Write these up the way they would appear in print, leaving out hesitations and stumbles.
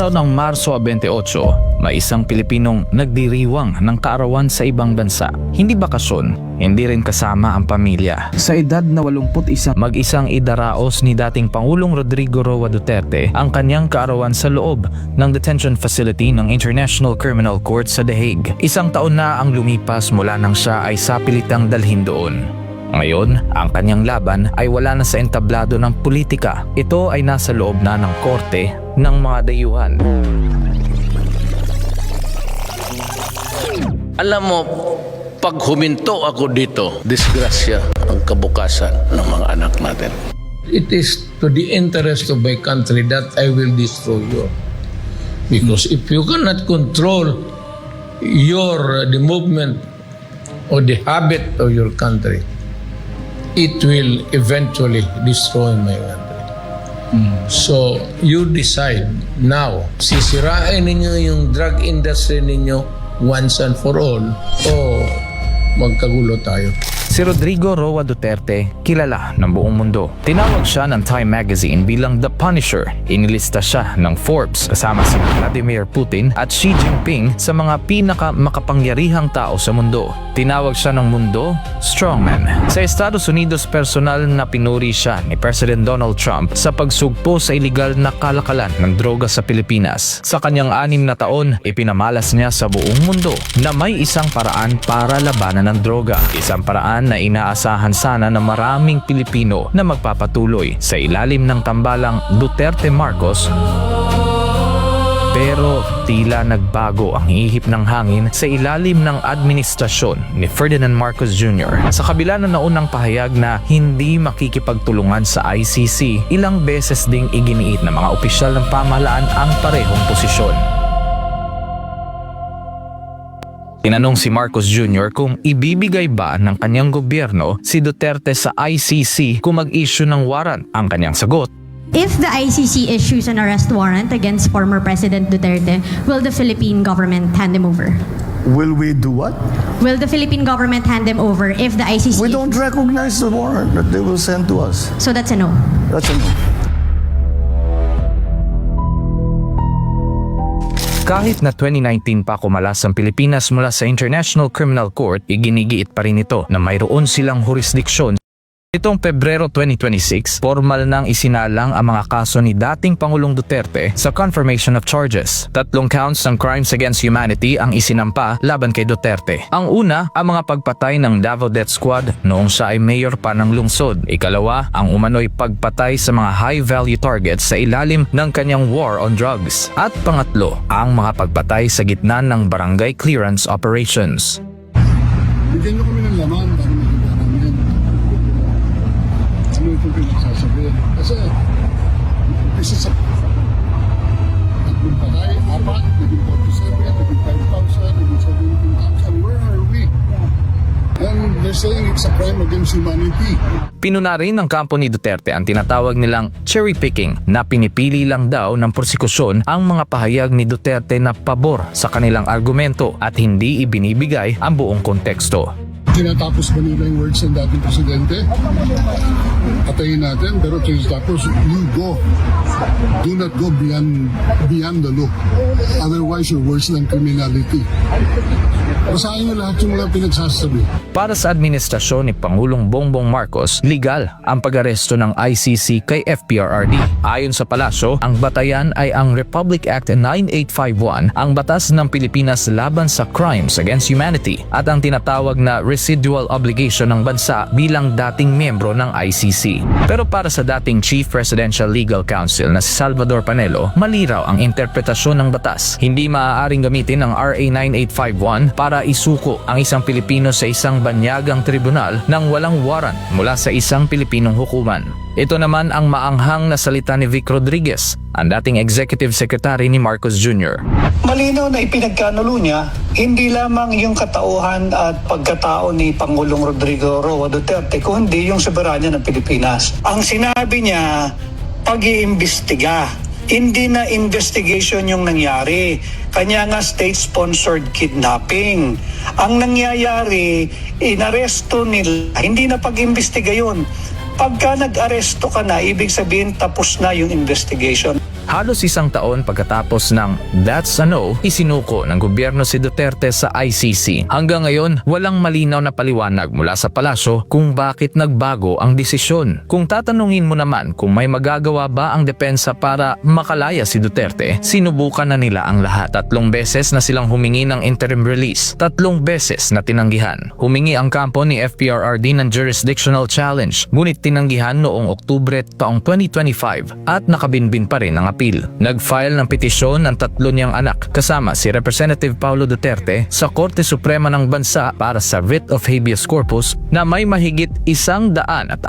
araw ng Marso 28, may isang Pilipinong nagdiriwang ng kaarawan sa ibang bansa. Hindi bakasyon, hindi rin kasama ang pamilya. Sa edad na 81, mag-isang idaraos ni dating Pangulong Rodrigo Roa Duterte ang kanyang kaarawan sa loob ng detention facility ng International Criminal Court sa The Hague. Isang taon na ang lumipas mula nang siya ay sapilitang dalhin doon. Ngayon, ang kanyang laban ay wala na sa entablado ng politika. Ito ay nasa loob na ng korte ng mga dayuhan. Alam mo, pag huminto ako dito, disgrasya ang kabukasan ng mga anak natin. It is to the interest of my country that I will destroy you. Because if you cannot control the movement or the habit of your country, it will eventually destroy my country. So, you decide now, sisirain ninyo yung drug industry ninyo once and for all o magkagulo tayo. Si Rodrigo Roa Duterte, kilala ng buong mundo. Tinawag siya ng Time Magazine bilang The Punisher. Inilista siya ng Forbes kasama si Vladimir Putin at Xi Jinping sa mga pinakamakapangyarihang tao sa mundo. Tinawag siya ng mundo, strongman. Sa Estados Unidos, personal na pinuri siya ni President Donald Trump sa pagsugpo sa iligal na kalakalan ng droga sa Pilipinas. Sa kanyang 6 na taon, ipinamalas niya sa buong mundo na may isang paraan para labanan ng droga. Isang paraan na inaasahan sana ng maraming Pilipino na magpapatuloy sa ilalim ng tambalang Duterte Marcos. Pero tila nagbago ang ihip ng hangin sa ilalim ng administrasyon ni Ferdinand Marcos Jr. Sa kabila na naunang pahayag na hindi makikipagtulungan sa ICC, ilang beses ding iginiit ng mga opisyal ng pamahalaan ang parehong posisyon. Tinanong si Marcos Jr. kung ibibigay ba ng kanyang gobyerno si Duterte sa ICC kung mag-issue ng warrant. Ang kanyang sagot, if the ICC issues an arrest warrant against former President Duterte, will the Philippine government hand him over? Will we do what? Will the Philippine government hand him over if the ICC... We don't recognize the warrant that they will send to us. So that's a no? That's a no. kahit na 2019 pa kumalas ang Pilipinas mula sa International Criminal Court, iginigiit pa rin ito na mayroon silang jurisdiksyon. Itong Pebrero 2026, formal nang isinalang ang mga kaso ni dating Pangulong Duterte sa confirmation of charges. 3 counts ng crimes against humanity ang isinampa laban kay Duterte. Ang una, ang mga pagpatay ng Davao Death Squad noong siya ay mayor pa ng lungsod. Ikalawa, ang umano'y pagpatay sa mga high-value targets sa ilalim ng kanyang war on drugs. At pangatlo, ang mga pagpatay sa gitna ng barangay clearance operations. Bigyan nyo kami ng laman para makita namin. Ano itong pinagsasabi? Kasi, isa sa tatlong patay, 4, naging 47, naging 5,000, naging 17,000. Where are we? And they're saying it's a crime against humanity. Pinuna rin ng kampo ni Duterte ang tinatawag nilang cherry picking na pinipili lang daw ng prosekusyon ang mga pahayag ni Duterte na pabor sa kanilang argumento at hindi ibinibigay ang buong konteksto. Tinatapos ba nila yung words ng dating presidente? Patayin natin, pero tapos you go. Do not go beyond the law. Otherwise, you're worse than criminality. Basahin nyo lahat yung mga pinagsasabi. Para sa administrasyon ni Pangulong Bongbong Marcos, legal ang pag-aresto ng ICC kay FPRRD. Ayon sa palasyo, ang batayan ay ang Republic Act 9851, ang batas ng Pilipinas laban sa crimes against humanity at ang tinatawag na residual obligation ng bansa bilang dating miyembro ng ICC. Pero para sa dating Chief Presidential Legal Counsel na si Salvador Panelo, maliraw ang interpretasyon ng batas. Hindi maaaring gamitin ang RA 9851 para isuko ang isang Pilipino sa isang banyagang tribunal nang walang warrant mula sa isang Pilipinong hukuman. Ito naman ang maanghang na salita ni Vic Rodriguez, ang dating Executive Secretary ni Marcos Jr. Malinaw na ipinagkanulo niya, hindi lamang yung katauhan at pagkatao ni Pangulong Rodrigo Roa Duterte, kundi yung soberanya ng Pilipinas. Ang sinabi niya, pag-iimbestiga. Hindi na investigation yung nangyari. Kanya nga state-sponsored kidnapping. Ang nangyayari, inaresto nila. Hindi na pag-imbestiga yun. Pagka nag-aresto ka na, ibig sabihin tapos na yung investigation. Halos isang taon pagkatapos ng That's a No, isinuko ng gobyerno si Duterte sa ICC. Hanggang ngayon, walang malinaw na paliwanag mula sa palasyo kung bakit nagbago ang desisyon. Kung tatanungin mo naman kung may magagawa ba ang depensa para makalaya si Duterte, sinubukan na nila ang lahat. 3 beses na silang humingi ng interim release. 3 beses na tinanggihan. Humingi ang kampo ni FPRRD ng jurisdictional challenge, ngunit tinanggihan noong Oktubre taong 2025 at nakabinbin pa rin ang appeal. Nag-file ng petisyon ng 3 niyang anak kasama si Representative Paulo Duterte sa Korte Suprema ng Bansa para sa writ of habeas corpus na may mahigit 160,000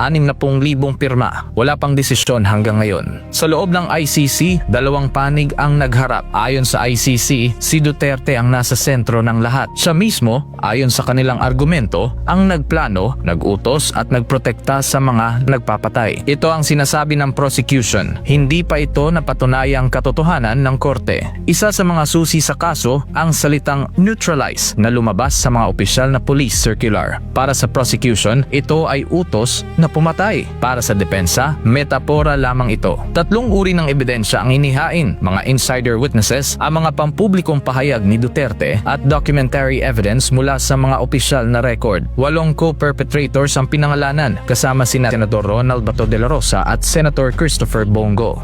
pirma. Wala pang desisyon hanggang ngayon. Sa loob ng ICC, 2 panig ang nagharap. Ayon sa ICC, si Duterte ang nasa sentro ng lahat. Siya mismo, ayon sa kanilang argumento, ang nagplano, nagutos at nagprotekta sa mga nagpapatay. Ito ang sinasabi ng prosecution. Hindi pa ito napatunayang katotohanan ng korte. Isa sa mga susi sa kaso ang salitang neutralize na lumabas sa mga opisyal na police circular. Para sa prosecution, ito ay utos na pumatay. Para sa depensa, metapora lamang ito. 3 uri ng ebidensya ang inihain, mga insider witnesses, ang mga pampublikong pahayag ni Duterte at documentary evidence mula sa mga opisyal na record. 8 co-perpetrators ang pinangalanan kasama sina Senador Ronald Bato de la Rosa at Senator Christopher Bongo.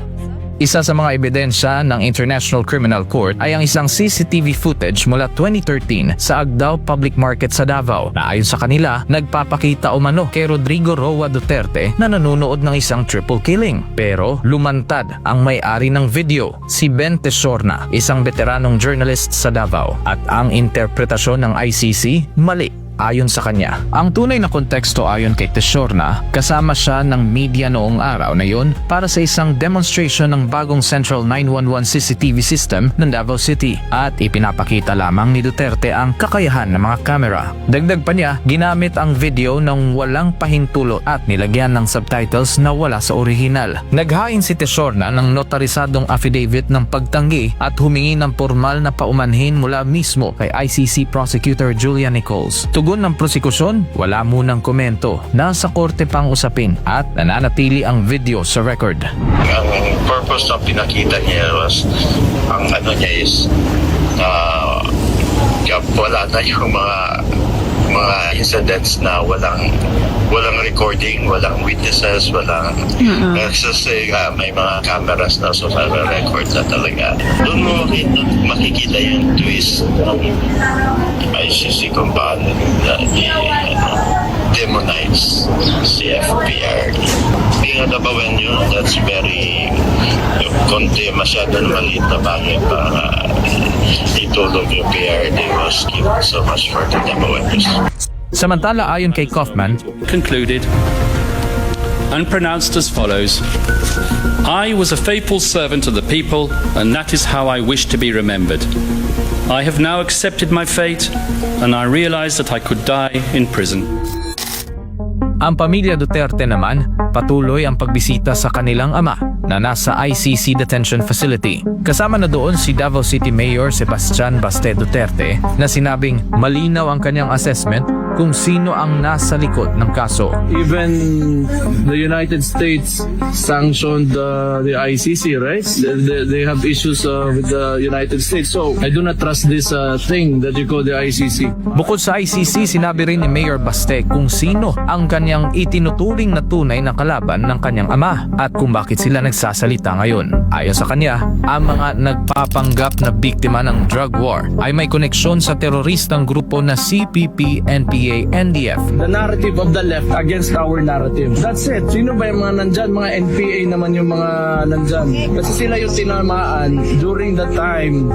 Isa sa mga ebidensya ng International Criminal Court ay ang isang CCTV footage mula 2013 sa Agdao Public Market sa Davao na ayon sa kanila nagpapakita umano kay Rodrigo Roa Duterte na nanonood ng isang triple killing. Pero lumantad ang may-ari ng video, si Ben Tesorna, isang veteranong journalist sa Davao, at ang interpretasyon ng ICC mali. Ayon sa kanya, ang tunay na konteksto ayon kay Tesorna, kasama siya ng media noong araw na yon para sa isang demonstration ng bagong Central 911 CCTV system ng Davao City at ipinapakita lamang ni Duterte ang kakayahan ng mga kamera. Dagdag pa niya, ginamit ang video ng walang pahintulot at nilagyan ng subtitles na wala sa orihinal. Naghain si Tesorna ng notarisadong affidavit ng pagtanggi at humingi ng formal na paumanhin mula mismo kay ICC Prosecutor Julia Nichols. Tugon ng prosekusyon, wala munang komento. Nasa korte pang usapin at nananatili ang video sa record. Ang purpose ng pinakita niya was, ang ano niya is, wala na yung mga incidents na walang recording, walang witnesses, walang kasi may mga cameras na so record na talaga. Doon mo makikita yung twist ng ICC kung paano demonize si FPRD. Being a Dabawenyo, that's very konti, masyado na maliit na bagay para itulog yung PRD was given so much for the Dabawenyos. Samantala ayon kay Kaufman, concluded and pronounced as follows: I was a faithful servant of the people, and that is how I wish to be remembered. I have now accepted my fate, and I realize that I could die in prison. ang pamilya Duterte naman patuloy ang pagbisita sa kanilang ama na nasa ICC detention facility. Kasama na doon si Davao City Mayor Sebastian Baste Duterte na sinabing malinaw ang kanyang assessment kung sino ang nasa likod ng kaso. Even the United States sanctioned the ICC, right? They have issues with the United States. So I do not trust this thing that you call the ICC. Bukod sa ICC, sinabi rin ni Mayor Baste kung sino ang kanyang itinuturing na tunay na kalaban ng kanyang ama at kung bakit sila nagsasalita ngayon. Ayon sa kanya, ang mga nagpapanggap na biktima ng drug war ay may koneksyon sa teroristang grupo na CPP, NPA, NDF. The narrative of the left against our narrative. That's it. Sino ba yung mga nandyan? Mga NPA naman yung mga nandyan. Kasi sila yung tinamaan during the time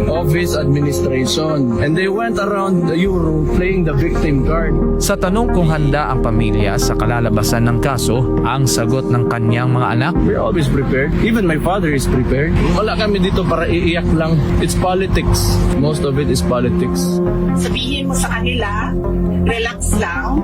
of his administration. And they went around Europe playing the victim card. Sa tanong kung handa ang pamilya sa kalalabasan ng kaso, ang sagot ng kanyang mga anak, We're always prepared. Even my father is prepared. Wala kami dito para iiyak lang. It's politics. Most of it is politics. Sabihin mo sa kanila, relax lang.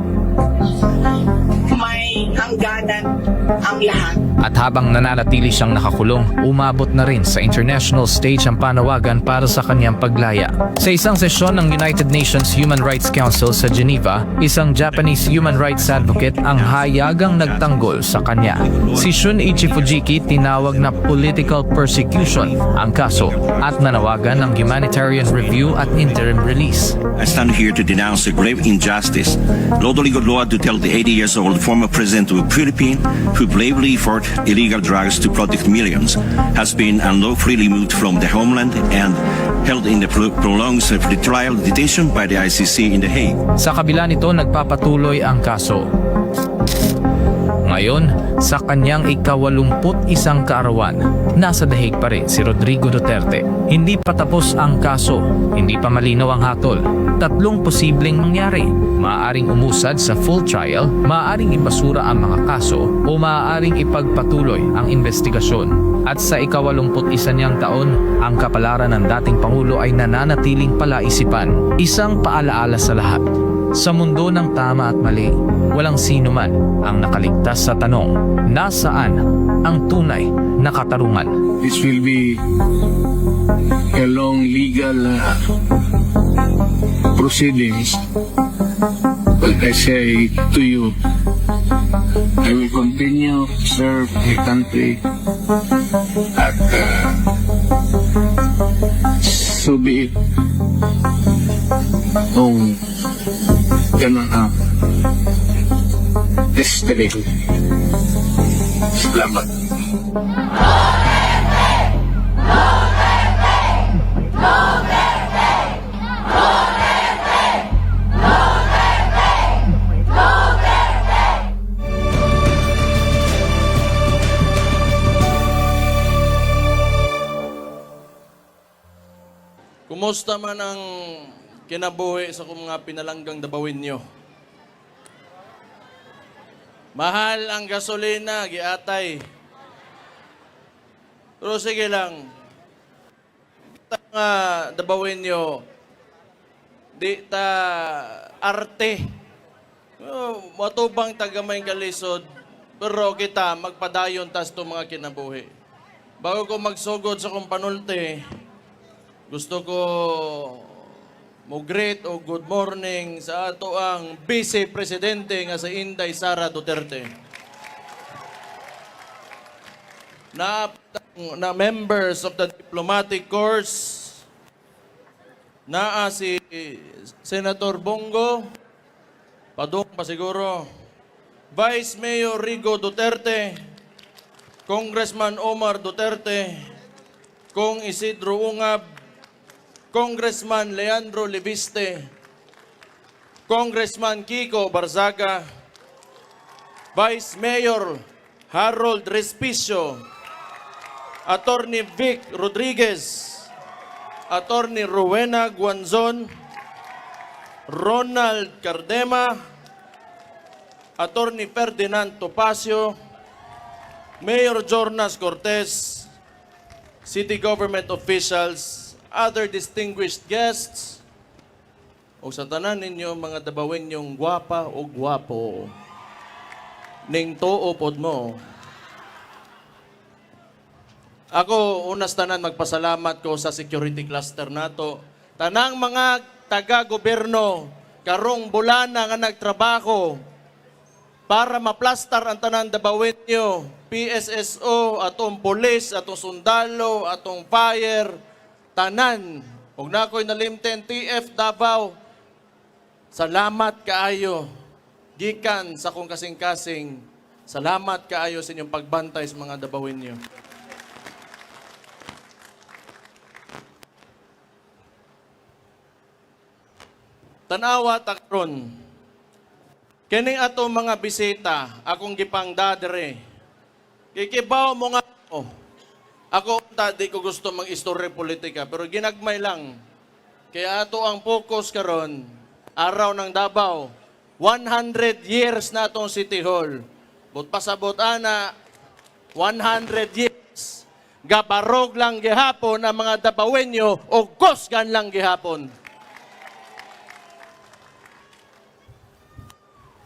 May hangganan ang lahat. At habang nananatili siyang nakakulong, umabot na rin sa international stage ang panawagan para sa kanyang paglaya. Sa isang sesyon ng United Nations Human Rights Council sa Geneva, isang Japanese human rights advocate ang hayagang nagtanggol sa kanya. Si Shunichi Fujiki tinawag na political persecution ang kaso at nanawagan ng humanitarian review at interim release. I stand here to denounce the grave injustice. Lodoligo Loa Duterte, 80 years old, former president of the Philippines, who bravely fought illegal drugs to protect millions, has been unlawfully removed from the homeland and held in the prolonged trial detention by the ICC in The Hague. Sa kabila nito, nagpapatuloy ang kaso. Ngayon, sa kanyang ika-81 kaarawan, nasa The Hague pa rin si Rodrigo Duterte. Hindi pa tapos ang kaso, hindi pa malinaw ang hatol. 3 posibleng mangyari. Maaaring umusad sa full trial, maaaring ibasura ang mga kaso, o maaaring ipagpatuloy ang investigasyon. At sa ika-81 niyang taon, ang kapalaran ng dating Pangulo ay nananatiling palaisipan. Isang paalaala sa lahat. Sa mundo ng tama at mali, walang sino man ang nakaligtas sa tanong, nasaan ang tunay na katarungan? This will be a long legal proceedings. But I say to you, I will continue to serve the country at so be it. Ganun ang destiny. Salamat. Kumusta man ang kinabuhi sa kung mga pinalanggang dabawin nyo? Mahal ang gasolina, giatay. Pero sige lang, nga dabawin nyo, di ta arte. Matubang tagamay kalisod, pero kita magpadayon tas to mga kinabuhi. Bago ko magsugod sa kong panulte, gusto ko mo greet o good morning sa ato ang Vice Presidente nga sa Inday Sara Duterte. Na members of the diplomatic corps, naa si Senator Bongo, padung pa siguro, Vice Mayor Rigo Duterte, Congressman Omar Duterte, Kong Isidro Ungab, Congressman Leandro Leviste, Congressman Kiko Barzaga, Vice Mayor Harold Respicio, Attorney Vic Rodriguez, Attorney Rowena Guanzon, Ronald Cardema, Attorney Ferdinand Topacio, Mayor Jornas Cortez, City Government officials, other distinguished guests, o sa tanan ninyo mga dabawin yung gwapa o gwapo, ning tuo pod mo. Ako, unas tanan magpasalamat ko sa security cluster nato. Tanang mga taga-gobyerno, karong bulana nga nagtrabaho para maplastar ang tanan dabawin nyo, PSSO, atong police, atong sundalo, atong fire, tanan, huwag na ako'y nalimten, TF Davao, salamat kaayo, gikan sa kong kasing-kasing, salamat kaayo sa inyong pagbantay sa mga dabawin niyo. Tanawa takron, kining ato mga bisita, akong gipang dadere, kikibaw mo nga, ako, di ko gusto mag-istorya politika, pero ginagmay lang. Kaya ato ang focus karon, araw ng Davao, 100 years na itong City Hall. But pasabot ana, 100 years. Gabarog lang gihapon ang mga Davaoenyo o gosgan lang gihapon.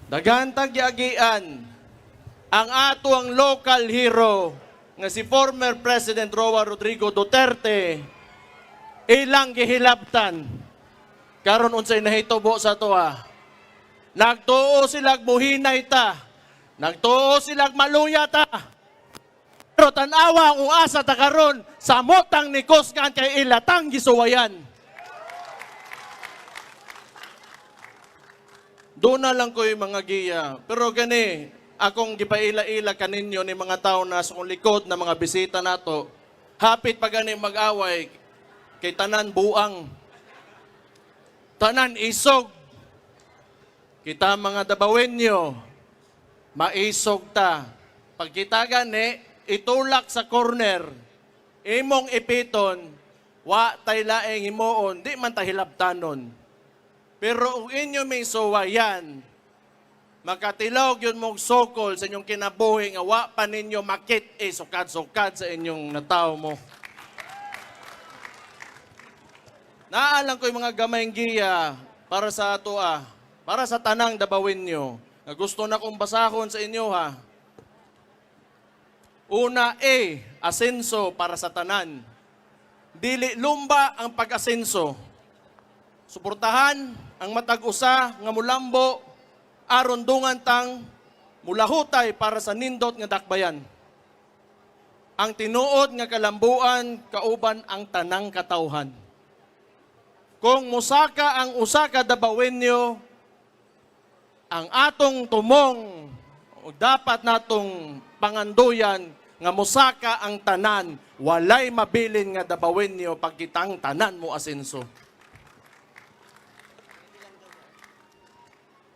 Dagantag yagian ang ato ang local hero nga si former President Roa Rodrigo Duterte ilang gihilabtan karon unsay nahitubo sa toa. Nagtuo sila muhinay ta, nagtuo sila maluya ta, pero tanawa kung asa ta karon sa motang ni Kusgan kay ilatang gisuwayan. Doon na lang ko yung mga giya. Pero gani, akong gipaila-ila kaninyo ni mga tao na sa likod na mga bisita nato, hapit pa gani mag-away, kay tanan buang, tanan isog, kita mga dabawenyo, maisog ta. Pag kita gani, itulak sa corner, imong ipiton, wa tay laeng himoon, di man ta hilabtanon. Pero kung inyo may suwayan, makatilog yun mong sokol sa inyong kinabuhi nga wa pa ninyo makit sukad-sukad sa inyong nataw mo. Naalang ko yung mga gamayng giya para sa ato para sa tanang dabawin nyo. Na gusto na kong basahon sa inyo ha. Una, asenso para sa tanan. Dili lumba ang pag-asenso. Suportahan ang matag-usa nga mulambo aron dungan tang mulahutay para sa nindot nga dakbayan. Ang tinuod nga kalambuan kauban ang tanang katawhan. Kung musaka ang usa ka dabawenyo, ang atong tumong o dapat natong panganduyan nga musaka ang tanan, walay mabilin nga dabawenyo pagkitang tanan mo asenso.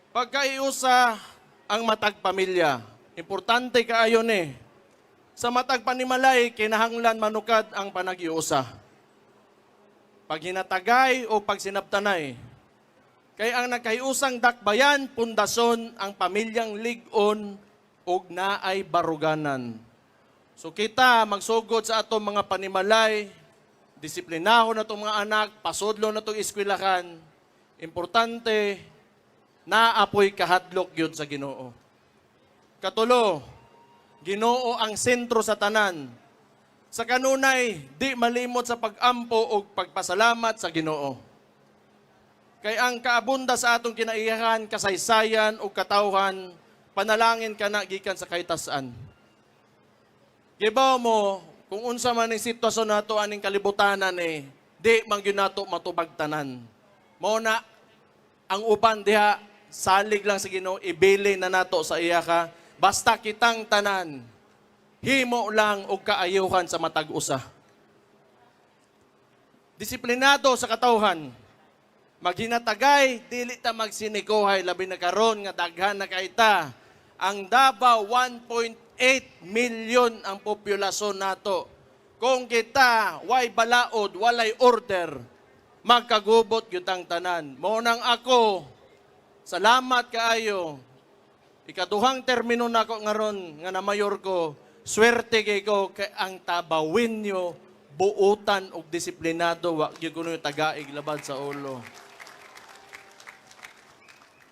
Pagkaiusa ang matag pamilya, importante kaayo ni. Sa matag panimalay, kinahanglan manukad ang panagiusa. Pag hinatagay o pag sinabtanay, kay ang nagkaiusang dakbayan, pundasyon ang pamilyang ligon ug naay baruganan. So kita magsugod sa atong mga panimalay, disiplinahon na itong mga anak, pasudlo na itong eskwelahan. Importante, naapoy kahadlok yun sa Ginoo. Katulo, Ginoo ang sentro sa tanan. Sa kanunay, di malimot sa pag-ampo o pagpasalamat sa Ginoo. Kay ang kaabunda sa atong kinaiyahan, kasaysayan o katawhan, panalangin ka na gikan sa kahitasan. Gibaw mo, kung unsa man ang sitwasyon nato aning kalibutanan di man gyud nato matubagtanan. Mao na ang uban diha salig lang sa Ginoo, ibili na nato sa iya ka, basta kitang tanan, himo lang og kaayuhan sa matag usa. Disiplinado sa katawhan, maghinatagay, dili ta magsinikohay, labi na karon nga daghan na kaita. Ang Davao, 1.8 million ang populasyon nato. Kung kita, way balaod, walay order, magkagubot yutang tanan. Monang ako, salamat kaayo. Ikaduhang termino na ako ngaron nga na mayor ko, swerte kay ko kay ang tabawin nyo, buutan og disiplinado, wa gyud kuno tagaig labad sa ulo.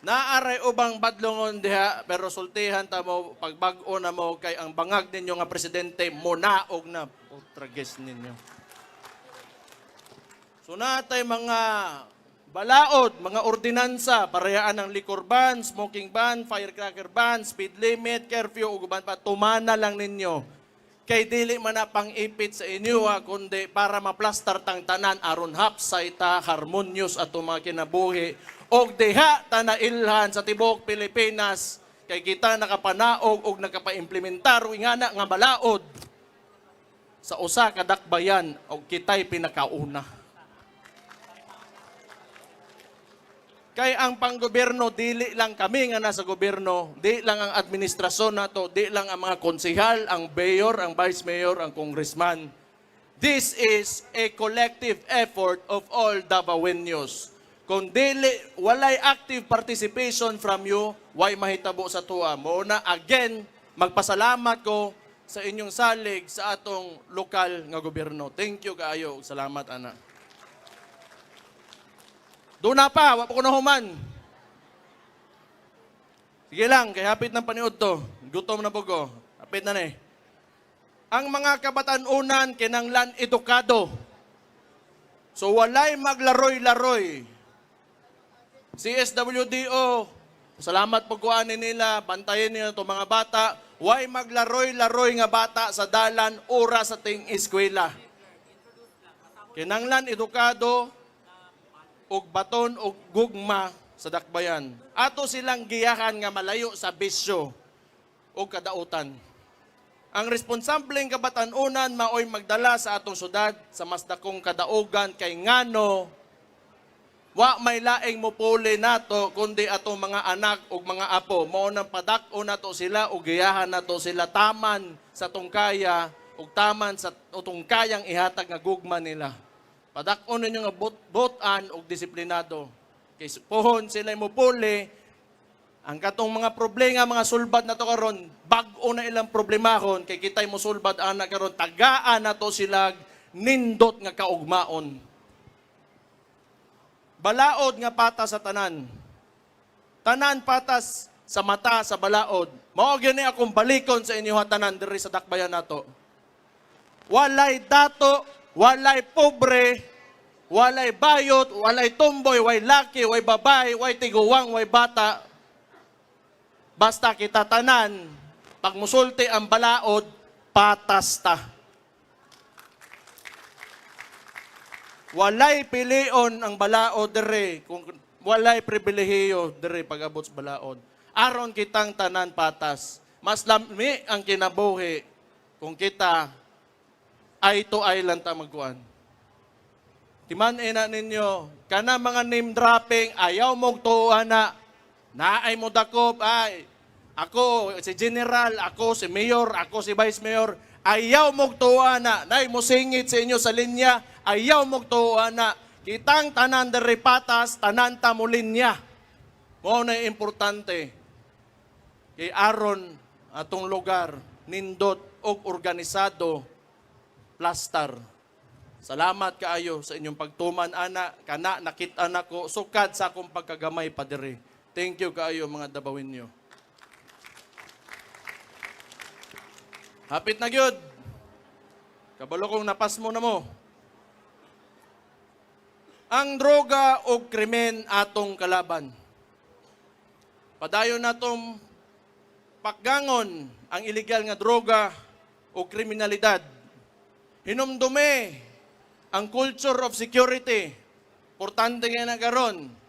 Naaray ubang badlongon diha, pero sultihan ta mo, pagbag-o na mo kay ang bangag ninyo nga presidente, munaog na. Trages ninyo. So natay mga balaod, mga ordinansa, parehaan ng liquor ban, smoking ban, firecracker ban, speed limit, curfew, uguban pa, tumana lang ninyo. Kay dili man na pang-ipit sa inyo kundi para maplastar tang tanan, aron hapsay ta, harmonious ato mga kinabuhi, og diha ta nailhan sa tibok Pilipinas kay kita nakapanaog og nakapaimplementar ingana nga balaod sa usa ka dakbayan og kitay pinakauna. Kay ang panggobyerno dili lang kami nga nasa gobyerno, di lang ang administrasyon nato, di lang ang mga konsehal, ang mayor, ang vice mayor, ang congressman. This is a collective effort of all Davaoenos. Kung dili, walay active participation from you, why mahitabo sa tuwa. Muna, again, magpasalamat ko sa inyong salig sa atong lokal nga gobyerno. Thank you kaayo. Salamat, ana. Doon na pa, wala ko na human. Sige lang, kay hapit ng paniod to. Gutom na po ko. Hapit na ni. Ang mga kabatanunan kinanglan edukado. So walay maglaroy-laroy. CSWDO, salamat po kuanin nila, bantayan nila itong mga bata. Way maglaroy-laroy nga bata sa dalan, oras sa ting eskwela. Kinanglan edukado, og baton, og gugma sa dakbayan. Ato silang giyahan nga malayo sa bisyo o kadautan. Ang responsableng kabatanunan maoy magdala sa atong syudad sa mas dakong kadaugan kay ngano wa may laing mupuli nato kundi atong mga anak ug mga apo. Mao nang padak-o nato sila ug giyahan nato sila taman sa tungkaya ug taman sa tungkayang ihatag nga gugma nila. Padak-o ninyo nga butan ug disiplinado. Kay pohon sila mupuli. Ang katong mga problema, mga sulbad na to karon, bag-o na ilang problemahon, kay kitay mo sulbad ana karon, tagaan na to sila nindot nga kaugmaon. Balaod nga patas sa tanan. Tanan patas sa mata sa balaod. Mao gyud ni akong balikon sa inyo tanan diri sa dakbayan nato. Walay dato, walay pobre, walay bayot, walay tumboy, way laki, way babay, way tiguwang, way bata. Basta kita tanan, pag musulti ang balaod, patas ta. Walay pilion ang balaod dere, kung walay pribilehiyo dere pag-abot sa balaod. Aron kitang tanan patas. Mas lami ang kinabuhi kung kita ay to ay lang ta magkuan. Timan ina ninyo, kana mga name dropping, ayaw mong tuuan na ay mo dakop, ay, ako si General, ako si Mayor, ako si Vice Mayor, ayaw mong tuwa na mo singit sa inyo sa linya, ayaw mong tuwa na kitang tanan dere patas, tanan ta mo linya. Mo na importante, kay aron atong lugar, nindot og organisado, plastar. Salamat kaayo sa inyong pagtuman, ana, kana nakita na ko, sukad sa akong pagkagamay pa dere. Thank you kaayo mga dabawin nyo. Hapit na gyud. Kabalo kong napas mo na mo. Ang droga o krimen atong kalaban. Padayon natong paggangon ang illegal nga droga o kriminalidad. Hinumdume ang culture of security. Importante nga na karon.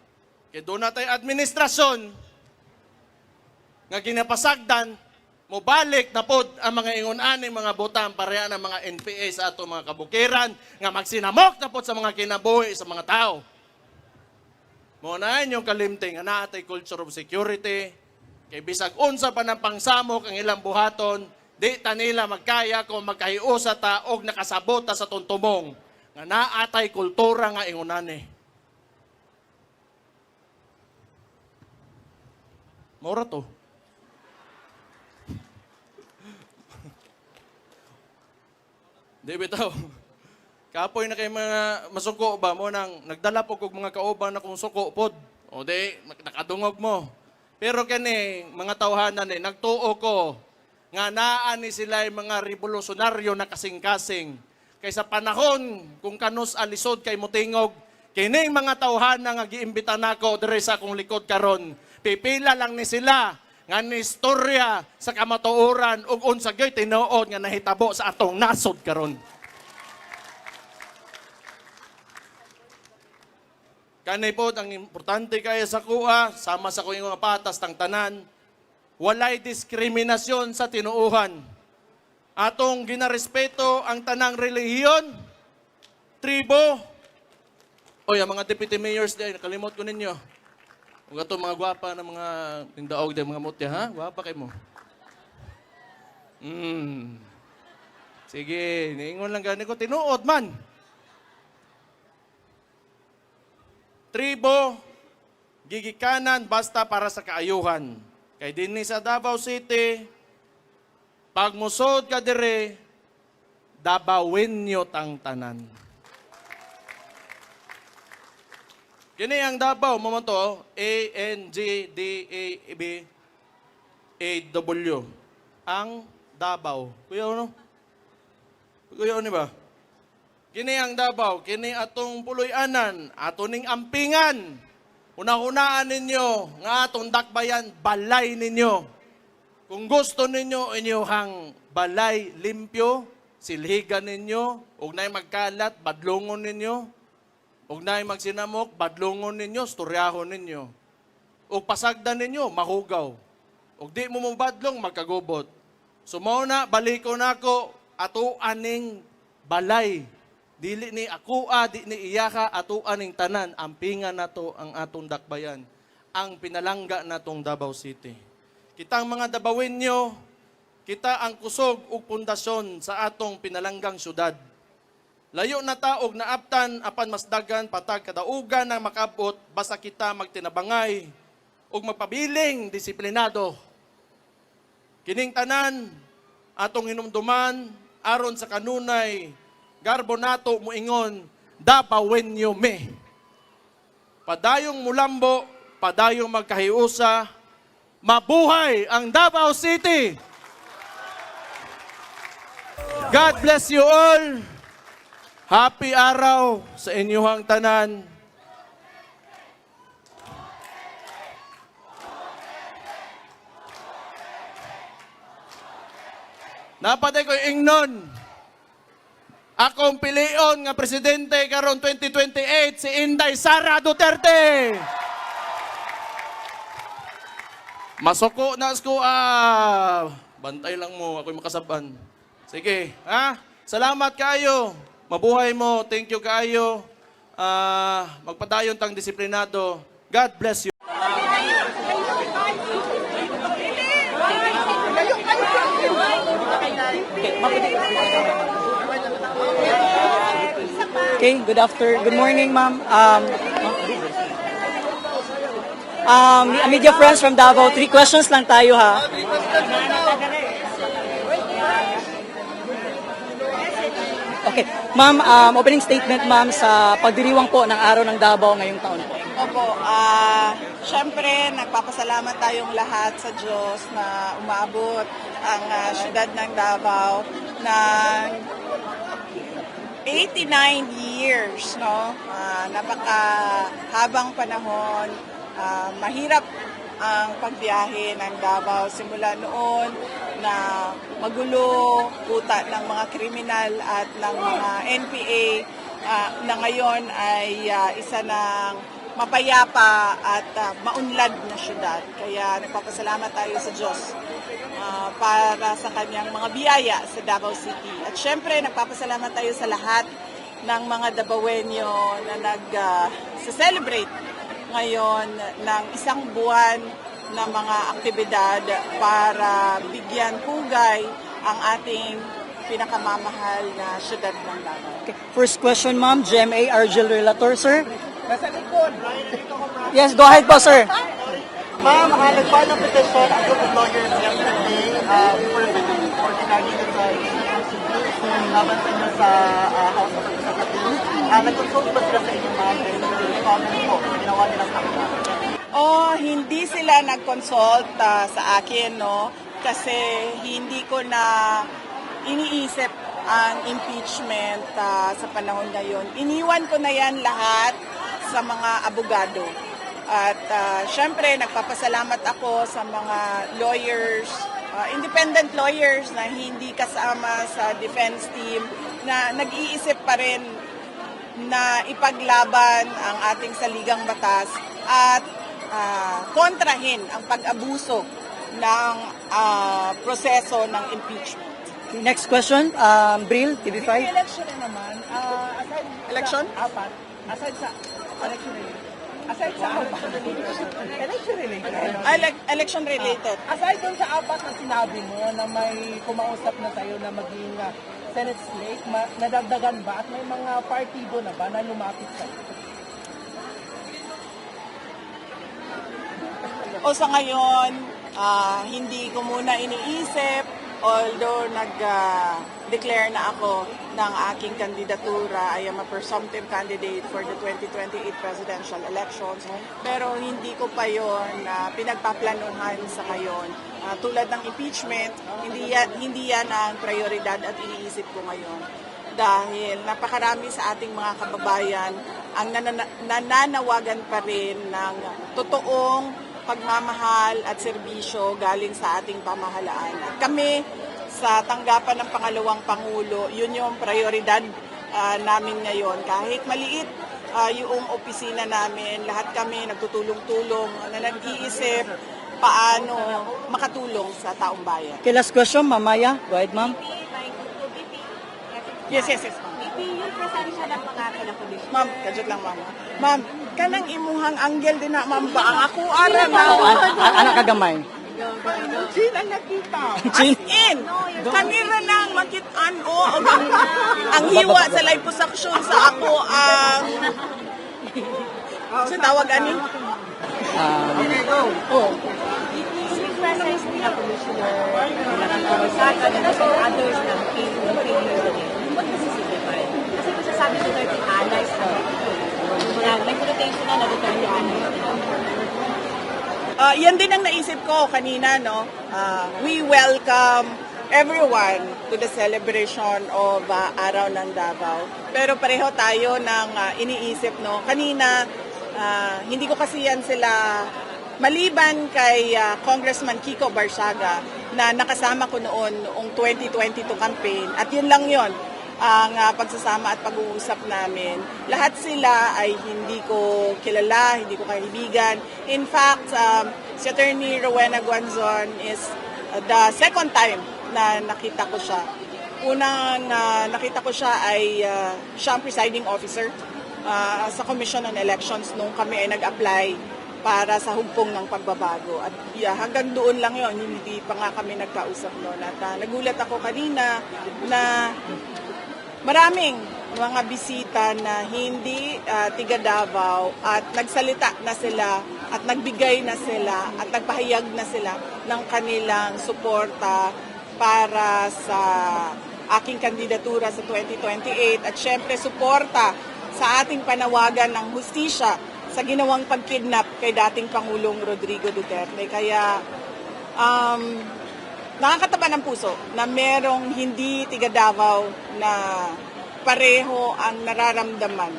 Kaya doon natin administrasyon nga ginapasagdan, mobalik na pod ang mga ingon-aning mga butang pareha ng mga NPA sa ato mga kabukiran nga magsinamok na pod sa mga kinabuhi sa mga tao. Munahan yung kalimting nga naatay culture of security, kay bisag unsa pa ng pangsamok ang ilang buhaton, di ta nila magkaya kung magkahiusa ta og nakasabota sa tuntumong nga naatay kultura nga ingonani. Mora to. Di bitaw. Kapoy na kay mga masuko ba mo nang nagdala po kog mga kauban na kung suko pod. O di nakadungog mo. Pero kani mga tawhanan nagtuo ko nga naa ni sila mga revolusyonaryo na kasing-kasing. Kay sa panahon kung kanus alisod kay motingog, kining mga tawhanan nga giimbita nako diri sa akong likod karon. Pipila lang ni sila nga ni istorya sa kamatuoran ug unsa gyud tinuod nga nahitabo sa atong nasod karon. Kanay po ang importante kaya sa kuha, sama sa kuing mga patas tang tanan, walay diskriminasyon sa tinuuhan. Atong ginarespeto ang tanang relihiyon, tribo. Oy, ang mga deputy mayors din, nakalimot ko ninyo. Huwag ito mga gwapa na mga tindaog din, mga mutya, ha? Gwapa kayo mo. Sige, niingon lang gani ko, tinuod man. Tribo, gigikanan, basta para sa kaayuhan. Kay dinhi sa Davao City, pag musod ka dire, dabawin nyo tang tanan. Kini ang Davao mo to, A-N-G-D-A-B. DMAW ang Davao. Kuya ano? Kuya ano ba? Kini ang Davao, kini atong puloy-anan, atoning ampingan. Una-unaan ninyo nga atong dakbayan, balay ninyo. Kung gusto ninyo inyong balay limpyo, silhigan ninyo, ug nay magkalat, badlongon ninyo. Ug nay magsinamok, badlongon ninyo, storyahon ninyo. Ug pasagdan ninyo, mahugaw. Ug di mo badlong, magkagubot. Sumuna, baliko nako, ato aning balay. Dili ni akua, di ni iyaka, ato aning tanan, ampingan nato ang atong dakbayan. Ang pinalangga natong Davao City. Kitang mga Davaoenyo, kita ang kusog ug pundasyon sa atong pinalanggang syudad. Layo na taog na aptan, apan mas dagan, patag kadaugan ng makabot, basta kita magtinabangay ug magpabiling disiplinado. Kining tanan, atong hinumduman, aron sa kanunay, garbo nato muingon, Davaoenyo me. Padayong mulambo, padayong magkahiusa, mabuhay ang Davao City! God bless you all! Happy araw sa inyong tanan. Napatay ko ingnon. Akong pilion nga presidente karon 2028 si Inday Sara Duterte. Masoko na ko bantay lang mo ako'y makasaban. Sige, ha? Salamat kayo. Mabuhay mo. Thank you kayo. Magpadayon tang disiplinado. God bless you. Okay, good morning, ma'am. Media friends from Davao, 3 questions lang tayo, ha. Okay, ma'am, opening statement, ma'am, sa pagdiriwang po ng Araw ng Davao ngayong taon po. Opo, syempre nagpapasalamat tayong lahat sa Diyos na umabot ang syudad ng Davao ng 89 years, no? Napakahabang panahon, mahirap ang pagbiyahe ng Davao simula noon na magulo, puta ng mga kriminal at ng mga NPA na ngayon ay isa ng mapayapa at maunlad na syudad. Kaya nagpapasalamat tayo sa Diyos para sa kanyang mga biyaya sa Davao City. At syempre, nagpapasalamat tayo sa lahat ng mga Davaoenyo na nag-celebrate ngayon ng isang buwan na mga aktibidad para bigyan pugay ang ating pinakamamahal na syudad ng Davao. Okay. First question, ma'am, GMA Argel Relator, sir. Yes, go ahead po, sir. Ma'am, nag-file ng petition ang group of lawyers yesterday before the meeting for ginagin sa laban sa inyo sa House of Representatives. Nag-consult ba sila sa inyo, ma'am? And comment po, ginawa nilang sakta. Hindi sila nag-consult sa akin, no? Kasi hindi ko na iniisip ang impeachment sa panahon ngayon. Iniwan ko na yan lahat sa mga abogado. At syempre, nagpapasalamat ako sa mga lawyers, independent lawyers na hindi kasama sa defense team, na nag-iisip pa rin na ipaglaban ang ating saligang batas at kontrahin ang pag-abuso ng proseso ng impeachment. Okay, next question, Bril, TV5. Election na naman. Election? Apat. Aside sa election related. Aside sa election related. Election related. Aside dun sa apat na sinabi mo na may kumausap na sa'yo na maging Senate slate, nadagdagan ba at may mga partido na ba na lumapit sa'yo? O sa ngayon, hindi ko muna iniisip although nag-declare na ako ng aking kandidatura, I am a presumptive candidate for the 2028 presidential elections. Pero hindi ko pa yon pinagpaplanuhan sa ngayon. Tulad ng impeachment, hindi yan ang prioridad at iniisip ko ngayon. Dahil napakarami sa ating mga kababayan ang nananawagan pa rin ng totoong pagmamahal at serbisyo galing sa ating pamahalaan. At kami, sa tanggapan ng pangalawang Pangulo, yun yung prioridad namin ngayon. Kahit maliit yung opisina namin, lahat kami nagtutulong-tulong na nag-iisip paano makatulong sa taong bayan. Okay, last question, Mamaya. Go ahead, ma'am. Yes, ma'am. Yung presensya ng mga kalakolisyon. Ma'am, kadyo lang, ma'am. Ma'am, kanang imuhang anggel din na, ma'am, ba? Ang ako ara na. Anak kagamay. Chin ang nakita. As in, kanira lang makitaan o ang hiwa sa liposuction sa ako ang sa tawag ani? Presence nila commissioner, ng Kamasaka, and others ng failure. What does it signify? Kasi kung sasabi ko 30 allies na mga reputation na nag-30 allies. Yan din ang naisip ko kanina, no? We welcome everyone to the celebration of Araw ng Davao. Pero pareho tayo ng iniisip, no? Kanina, hindi ko kasi yan sila maliban kay Congressman Kiko Barsaga na nakasama ko noong 2022 campaign. At yun lang yun, ang pagsasama at pag-uusap namin. Lahat sila ay hindi ko kilala, hindi ko kaibigan. In fact, si Attorney Rowena Guanzon is the second time na nakita ko siya. Unang nakita ko siya ay siya ang presiding officer sa Commission on Elections nung kami ay nag-apply para sa humpong ng pagbabago. At hanggang doon lang yon, hindi pa nga kami nagkausap noon. At nagulat ako kanina na maraming mga bisita na hindi tiga Davao at nagsalita na sila at nagbigay na sila at nagpahayag na sila ng kanilang suporta para sa aking kandidatura sa 2028 at syempre suporta sa ating panawagan ng hustisya sa ginawang pagkidnap kay dating Pangulong Rodrigo Duterte. Kaya nakakataba ng puso na merong hindi tiga Davao na pareho ang nararamdaman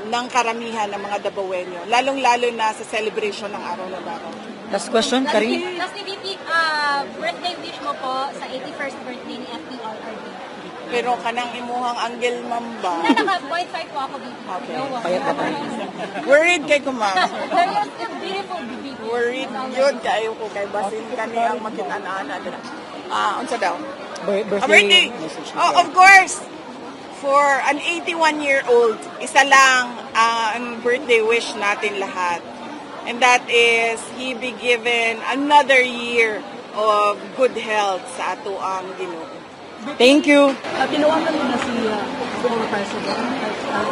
ng karamihan ng mga Davaoenyo, lalong-lalo na sa celebration ng Araw ng Davao. Last question, Karin. Last VP, birthday wish mo po sa 81st birthday ni FPRRD. Pero kanang imuhang anggel mamba. Na naka-point 5 po ako dito. Okay. Payat ka pa. Worried kay ko, ma'am. Beautiful, VP. Worried yun kayo ko kay basin kani ang makitaan-ana. Unsa daw? Birthday. Oh, of course. For an 81-year-old, isa lang ang birthday wish natin lahat. And that is, he be given another year of good health sa ato ang Ginoo. Thank you. Tinawagan mo na si former President at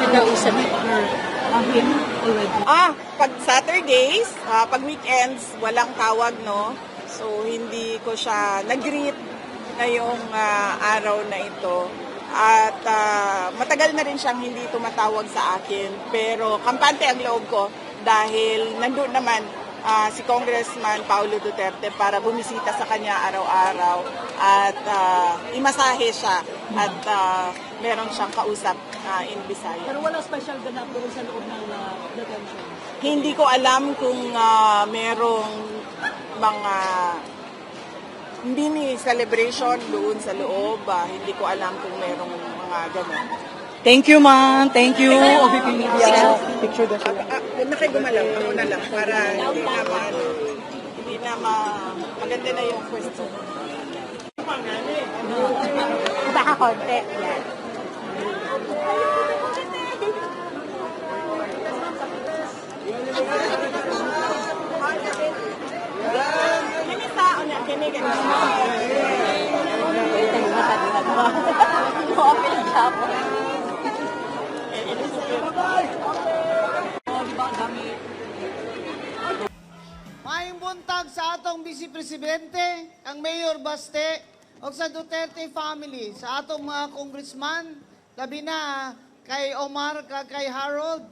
nag-usap him already. Pag Saturdays, pag weekends, walang tawag, no? So, hindi ko siya nag-greet ngayong araw na ito. At matagal na rin siyang hindi tumatawag sa akin. Pero kampante ang loob ko dahil nandun naman si Congressman Paulo Duterte para bumisita sa kanya araw-araw at imasahe siya at meron siyang kausap in Bisaya. Pero wala special ganap doon sa loob ng detention? Hindi ko alam kung merong mga mini celebration doon sa loob. Hindi ko alam kung merong mga gano'n. Thank you, ma'am. Thank you, OVP Media. Picture doon sila. Huwag na kayo gumalaw. Ako na lang para hindi na maganda na yung question. Baka konti. Yan. Maing Hangtag sa atong Vice Presidente, ang Mayor Baste, o sa Duterte family, sa atong mga congressman, labi na kay Omar, kay Harold,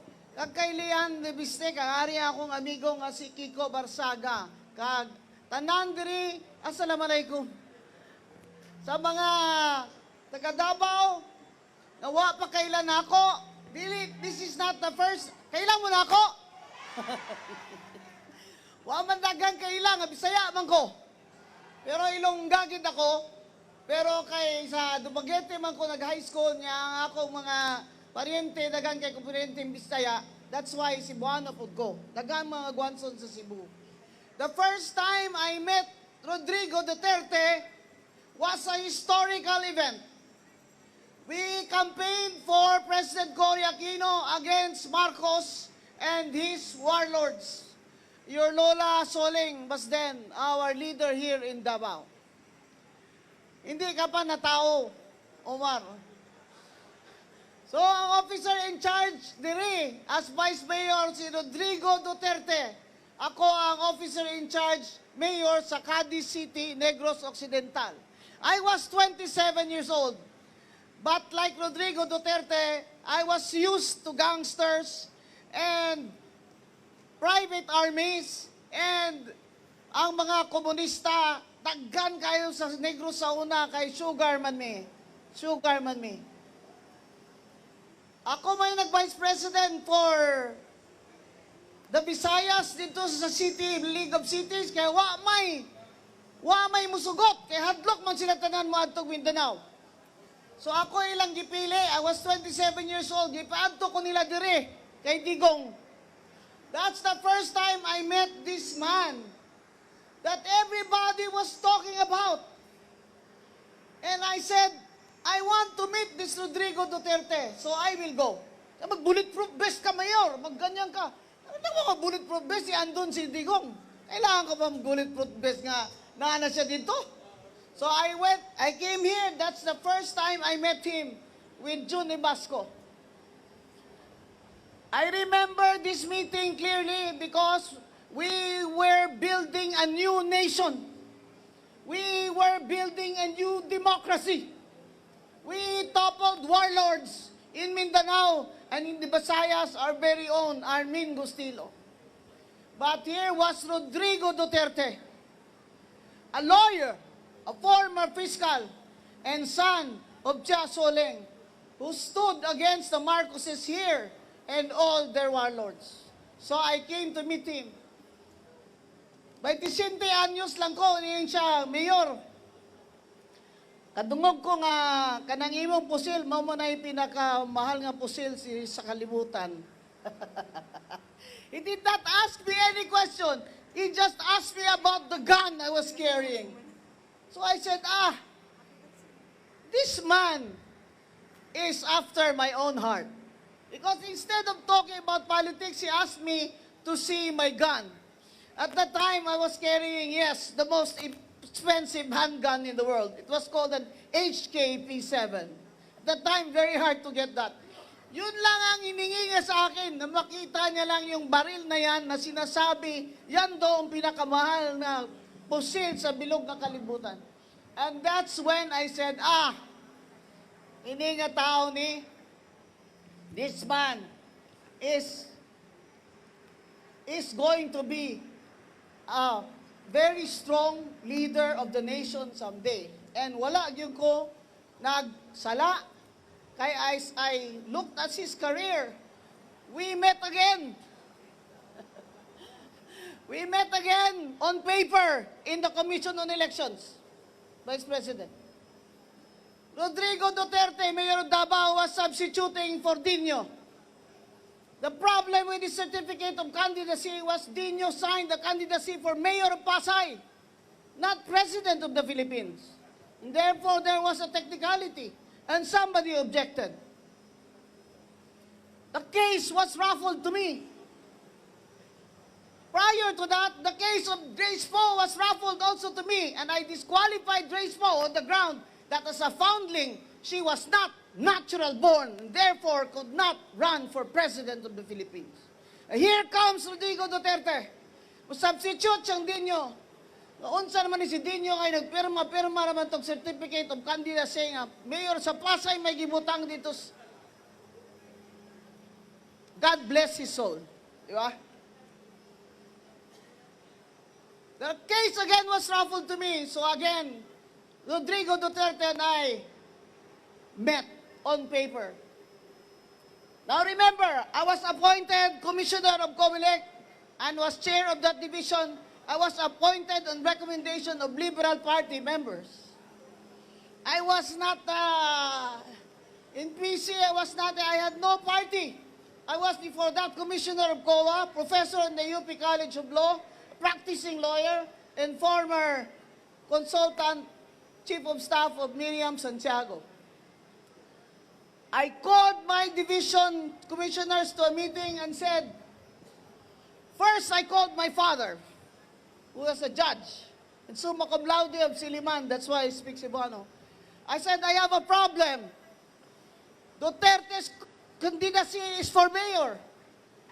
kay Lian de Biste, kag ari akong amigo nga si Kiko Barsaga, kag tanan diri, assalamualaikum. Sa mga taga Davao, nawa pa kailan ako, dili, this is not the first, kailan mo na ako? Wa man dagang kailan, Bisaya man ko. Pero Ilongga gid ako. Pero kay sa Dumaguete man ko nag-high school niya ang akong mga pariente dagan kay pariente Bisaya. That's why Cebuano pud ko. Dagan mga Guanson sa Cebu. The first time I met Rodrigo Duterte was a historical event. We campaigned for President Cory Aquino against Marcos and his warlords. Your Lola Soling was then our leader here in Davao. Hindi ka pa na tao, Omar. So, ang officer in charge diri, as Vice Mayor si Rodrigo Duterte. Ako ang officer in charge, Mayor sa Cadiz City, Negros Occidental. I was 27 years old. But like Rodrigo Duterte, I was used to gangsters and private armies and ang mga komunista, taggan kayo sa Negros sa una kay Sugar man me. Sugar man me. Ako may nag-Vice President for the Visayas dito sa City, League of Cities, kaya wa may musugot, kaya hadlok man sila tanan mo adtong Mindanao. So ako ilang gipili, I was 27 years old, gipaadto ko nila dire kay Digong. That's the first time I met this man that everybody was talking about. And I said, I want to meet this Rodrigo Duterte, so I will go. Mag-bulletproof vest ka, Mayor, magganyan ka. Ano mo mag-bulletproof vest, si andun si Digong. Kailangan ka ba mag-bulletproof vest nga, naana siya dito? So I came here, that's the first time I met him with June Basco. I remember this meeting clearly because we were building a new nation. We were building a new democracy. We toppled warlords in Mindanao and in the Visayas, our very own Armin Gustilo. But here was Rodrigo Duterte, a lawyer, a former fiscal, and son of Tia Soleng, who stood against the Marcoses here and all their warlords. So I came to meet him. 27 anyos lang ko, niyan siya, Mayor. Kadungog ko nga, kanang imong pusil, mao mo na yung pinakamahal nga pusil sa kalibutan. He did not ask me any question. He just asked me about the gun I was carrying. So I said, this man is after my own heart. Because instead of talking about politics, he asked me to see my gun. At that time, I was carrying, yes, the most expensive handgun in the world. It was called an HK-P7. At that time, very hard to get that. Yun lang ang hiningi niya sa akin, na makita niya lang yung baril na yan na sinasabi, yan daw ang pinakamahal na pusil sa bilog na kalibutan. And that's when I said, ini nga tao ni, this man is going to be a very strong leader of the nation someday. And wala yun ko nagsala. Kay as I looked at his career, we met again. We met again on paper in the Commission on Elections, Vice President. Rodrigo Duterte, Mayor of Davao, was substituting for Dino. The problem with the certificate of candidacy was Dino signed the candidacy for Mayor of Pasay, not President of the Philippines. And therefore, there was a technicality, and somebody objected. The case was raffled to me. Prior to that, the case of Grace Poe was raffled also to me, and I disqualified Grace Poe on the ground that as a foundling, she was not natural born, and therefore could not run for President of the Philippines. Here comes Rodrigo Duterte Substitute siyang Dinyo. Unsa naman ni si Dinyo ay nagpirma naman tong certificate of candidacy nga mayor sa Pasay may gibutang dito. God bless his soul. Di ba? The case again was ruffled to me. So again, Rodrigo Duterte and I met on paper. Now remember, I was appointed Commissioner of COMELEC and was chair of that division. I was appointed on recommendation of Liberal Party members. I was not in PC, I had no party. I was before that Commissioner of COA, professor in the UP College of Law, practicing lawyer, and former consultant, chief of staff of Miriam Santiago. I called my division commissioners to a meeting and said, first I called my father, who was a judge, and summa cum laude of Siliman, that's why I speak Cebuano. I said, I have a problem. Duterte's candidacy is for mayor.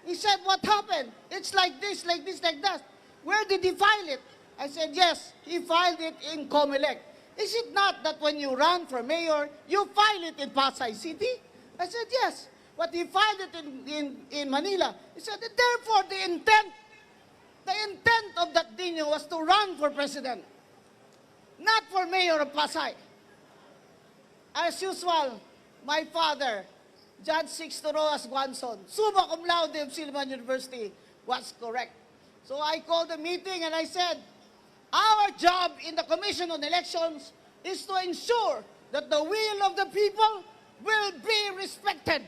He said, what happened? It's like this, like that. Where did he file it? I said, yes, he filed it in COMELEC. Is it not that when you run for mayor, you file it in Pasay City? I said, yes, but he filed it in Manila. He said, therefore, the intent of that Dino was to run for president, not for mayor of Pasay. As usual, my father, Judge Sixto Rojas Guanzon, summa cum laude of Silliman University, was correct. So I called a meeting and I said, our job in the Commission on Elections is to ensure that the will of the people will be respected.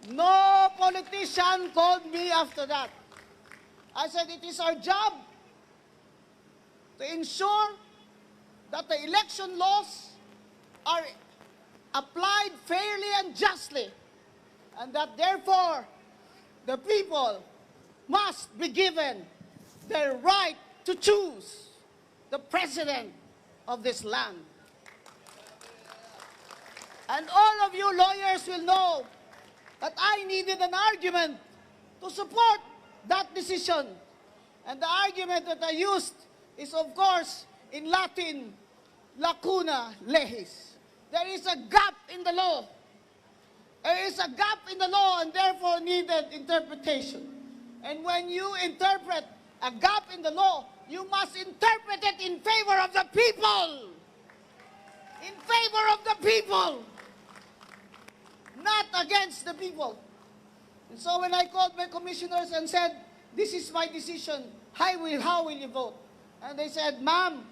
No politician called me after that. I said it is our job to ensure that the election laws are applied fairly and justly, and that therefore the people must be given their right to choose the president of this land. And all of you lawyers will know that I needed an argument to support that decision. And the argument that I used is, of course, in Latin, lacuna legis. There is a gap in the law. There is a gap in the law and therefore needed interpretation. And when you interpret a gap in the law, you must interpret it in favor of the people. In favor of the people. Not against the people. And so when I called my commissioners and said, this is my decision, how will you vote? And they said, ma'am,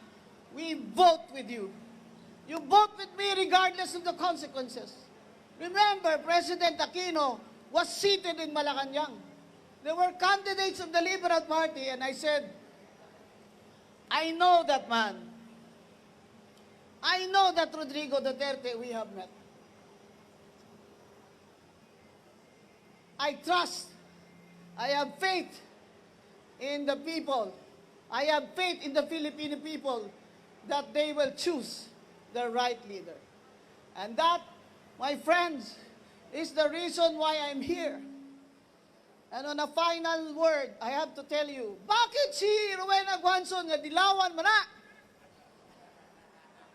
we vote with you. You vote with me regardless of the consequences. Remember, President Aquino was seated in Malacanang. There were candidates of the Liberal Party, and I said, I know that man. I know that Rodrigo Duterte we have met. I trust, I have faith in the people. I have faith in the Filipino people that they will choose the right leader. And that, my friends, is the reason why I'm here. And on a final word, I have to tell you, bakit si Rowena Guanzon nga dilawan man na?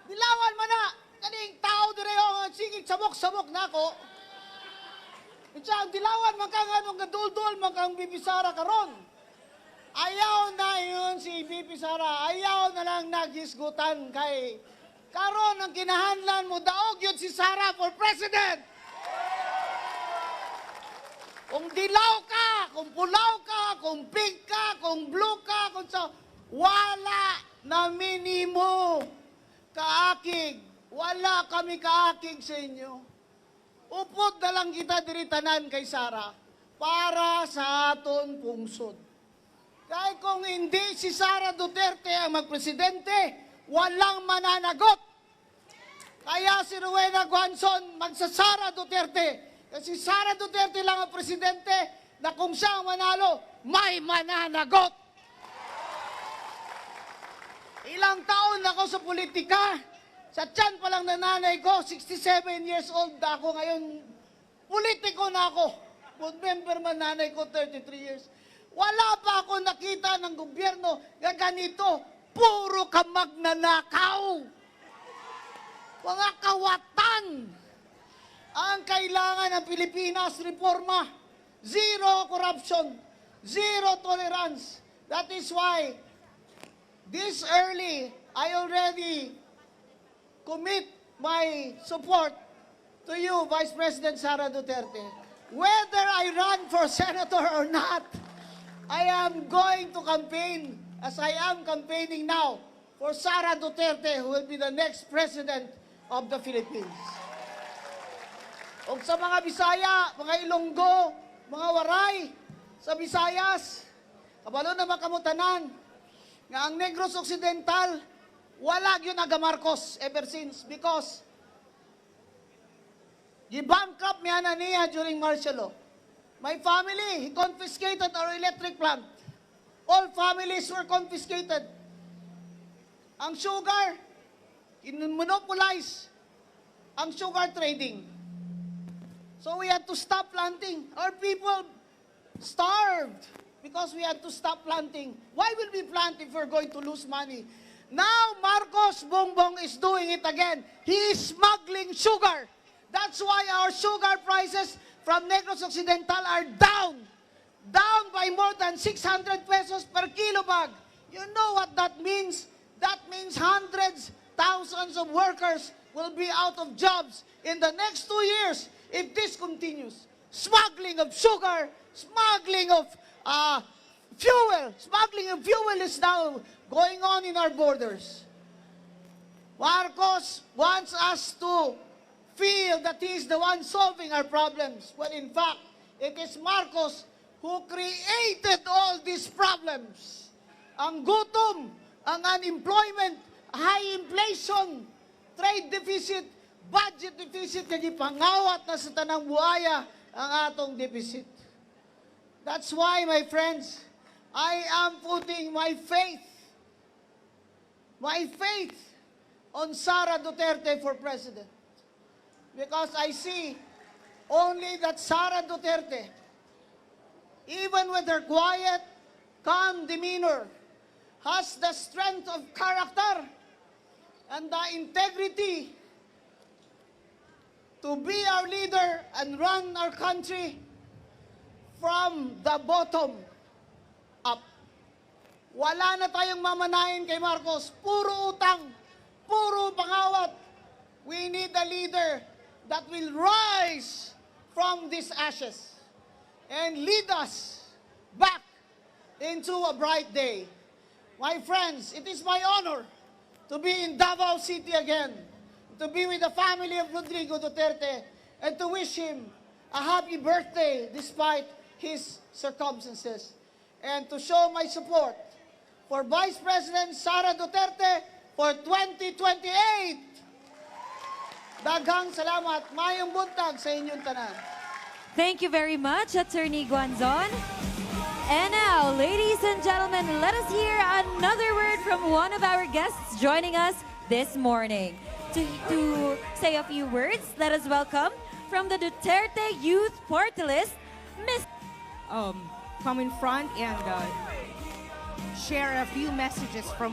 Dilawan man na! Kaning tao direho nga sigig sabok-sabok na ako. Itsa, ang dilawan man ka nga nung gadul-dul man kang Bibisara karon. Ayaw na yun si Bibisara. Ayaw na lang naghisgutan kay karon ang kinahanlan mo, daog yun si Sara for president. Kung dilaw ka, kung pulaw ka, kung pink ka, kung blue ka, kung sa wala na minimo kaakig. Wala kami kaakig sa inyo. Upod na lang kita diritanan kay Sara para sa aton pungsod. Kaya kung hindi si Sara Duterte ang magpresidente, walang mananagot. Kaya si Rowena Guanzon magsasara Duterte. Kasi Sara Duterte lang ang presidente na kung siya ang manalo, may mananagot. Ilang taon ako sa politika. Sa tiyan pa lang na nanay ko, 67 years old na ako ngayon. Politiko na ako. Board member man nanay ko, 33 years. Wala pa ako nakita ng gobyerno na ganito. Puro ka magnanakaw. Mga kawatan. Ang kailangan ng Pilipinas, reforma. Zero corruption. Zero tolerance. That is why, this early, I already commit my support to you, Vice President Sara Duterte. Whether I run for senator or not, I am going to campaign, as I am campaigning now, for Sara Duterte, who will be the next president of the Philippines. O sa mga Bisaya, mga Ilonggo, mga Waray, sa Visayas, kabalo na makamutanan, nga ang Negros Occidental, wala yun aga Marcos ever since because gi-bankrupt niya na niya during martial law. My family, he confiscated our electric plant. All families were confiscated. Ang sugar, monopolize ang sugar trading. So we had to stop planting. Our people starved because we had to stop planting. Why will we plant if we're going to lose money? Now Marcos Bongbong is doing it again. He is smuggling sugar. That's why our sugar prices from Negros Occidental are down. Down by more than 600 pesos per kilo bag. You know what that means? That means hundreds, thousands of workers will be out of jobs in the next 2 years if this continues. Smuggling of sugar, smuggling of fuel. Smuggling of fuel is now going on in our borders. Marcos wants us to feel that he is the one solving our problems, when in fact, it is Marcos who created all these problems. Ang gutom, ang unemployment, high inflation, trade deficit, budget deficit, kaya pangawat na sa tanang buhaya ang atong deficit. That's why, my friends, I am putting my faith on Sara Duterte for president. Because I see only that Sara Duterte, even with her quiet, calm demeanor, has the strength of character and the integrity to be our leader and run our country from the bottom up. Wala na tayong mamanahin kay Marcos. Puro utang, puro pangawat. We need a leader that will rise from these ashes and lead us back into a bright day. My friends, it is my honor to be in Davao City again, to be with the family of Rodrigo Duterte, and to wish him a happy birthday despite his circumstances, and to show my support for Vice President Sara Duterte for 2028. Daghang salamat. Mayong buntag sa inyong tanan. Thank you very much, Attorney Guanzon. And now, ladies and gentlemen, let us hear another word from one of our guests joining us this morning. To say a few words, let us welcome from the Duterte Youth Party List, Ms. Come in front and share a few messages for